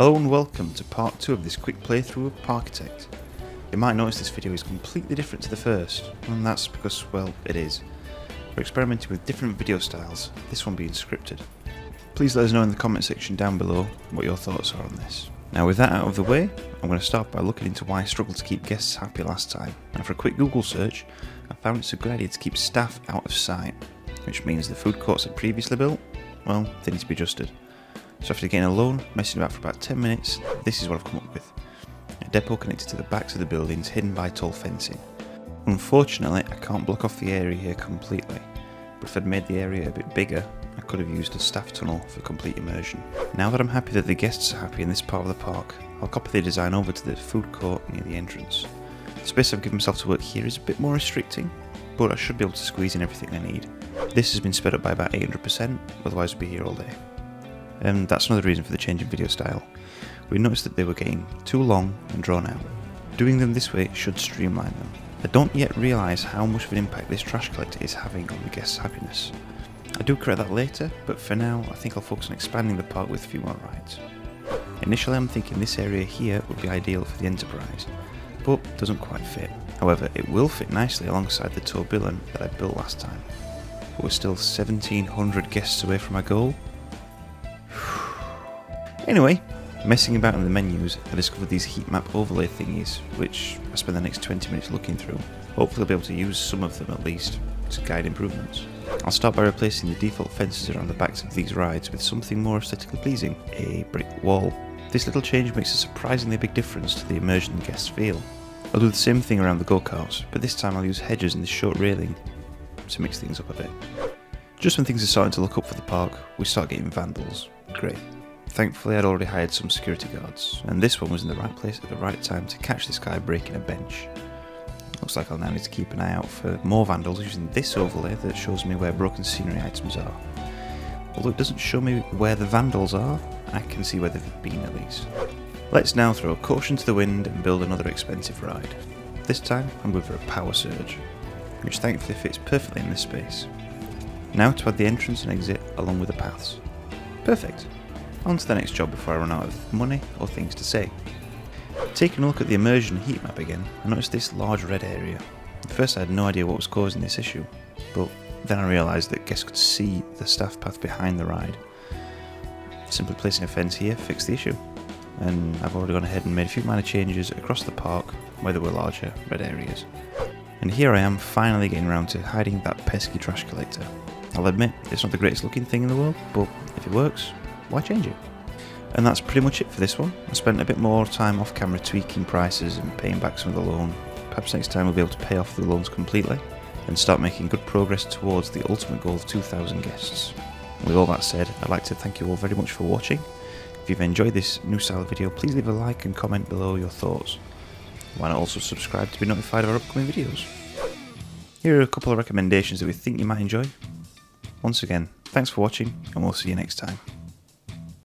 Hello and welcome to part 2 of this quick playthrough of Parkitect. You might notice this video is completely different to the first, and that's because, well, it is. We're experimenting with different video styles, this one being scripted. Please let us know in the comment section down below what your thoughts are on this. Now with that out of the way, I'm going to start by looking into why I struggled to keep guests happy last time. And for a quick Google search, I found it's a good idea to keep staff out of sight, which means the food courts I previously built, well, they need to be adjusted. So after getting alone, messing about for about 10 minutes, this is what I've come up with. A depot connected to the backs of the buildings hidden by tall fencing. Unfortunately, I can't block off the area here completely, but if I'd made the area a bit bigger, I could have used a staff tunnel for complete immersion. Now that I'm happy that the guests are happy in this part of the park, I'll copy the design over to the food court near the entrance. The space I've given myself to work here is a bit more restricting, but I should be able to squeeze in everything I need. This has been sped up by about 800%, otherwise we'd be here all day. And that's another reason for the change in video style. We noticed that they were getting too long and drawn out. Doing them this way should streamline them. I don't yet realise how much of an impact this trash collector is having on the guests' happiness. I do correct that later, but for now I think I'll focus on expanding the park with a few more rides. Initially I'm thinking this area here would be ideal for the Enterprise, but doesn't quite fit. However, it will fit nicely alongside the tourbillon that I built last time. But we're still 1700 guests away from our goal. Anyway, messing about in the menus, I discovered these heat map overlay thingies, which I spent the next 20 minutes looking through. Hopefully I'll be able to use some of them at least, to guide improvements. I'll start by replacing the default fences around the backs of these rides with something more aesthetically pleasing, a brick wall. This little change makes a surprisingly big difference to the immersion the guests feel. I'll do the same thing around the go-karts, but this time I'll use hedges and this short railing to mix things up a bit. Just when things are starting to look up for the park, we start getting vandals. Great. Thankfully I'd already hired some security guards, and this one was in the right place at the right time to catch this guy breaking a bench. Looks like I'll now need to keep an eye out for more vandals using this overlay that shows me where broken scenery items are. Although it doesn't show me where the vandals are, I can see where they've been at least. Let's now throw caution to the wind and build another expensive ride. This time I'm going for a power surge, which thankfully fits perfectly in this space. Now to add the entrance and exit along with the paths. Perfect! On to the next job before I run out of money or things to say. Taking a look at the immersion heat map again, I noticed this large red area. At first I had no idea what was causing this issue, but then I realised that guests could see the staff path behind the ride. Simply placing a fence here fixed the issue, and I've already gone ahead and made a few minor changes across the park where there were larger red areas. And here I am finally getting around to hiding that pesky trash collector. I'll admit, it's not the greatest looking thing in the world, but if it works, why change it? And that's pretty much it for this one. I spent a bit more time off camera tweaking prices and paying back some of the loan. Perhaps next time we'll be able to pay off the loans completely and start making good progress towards the ultimate goal of 2,000 guests. And with all that said, I'd like to thank you all very much for watching. If you've enjoyed this new style video, please leave a like and comment below your thoughts. Why not also subscribe to be notified of our upcoming videos? Here are a couple of recommendations that we think you might enjoy. Once again, thanks for watching and we'll see you next time.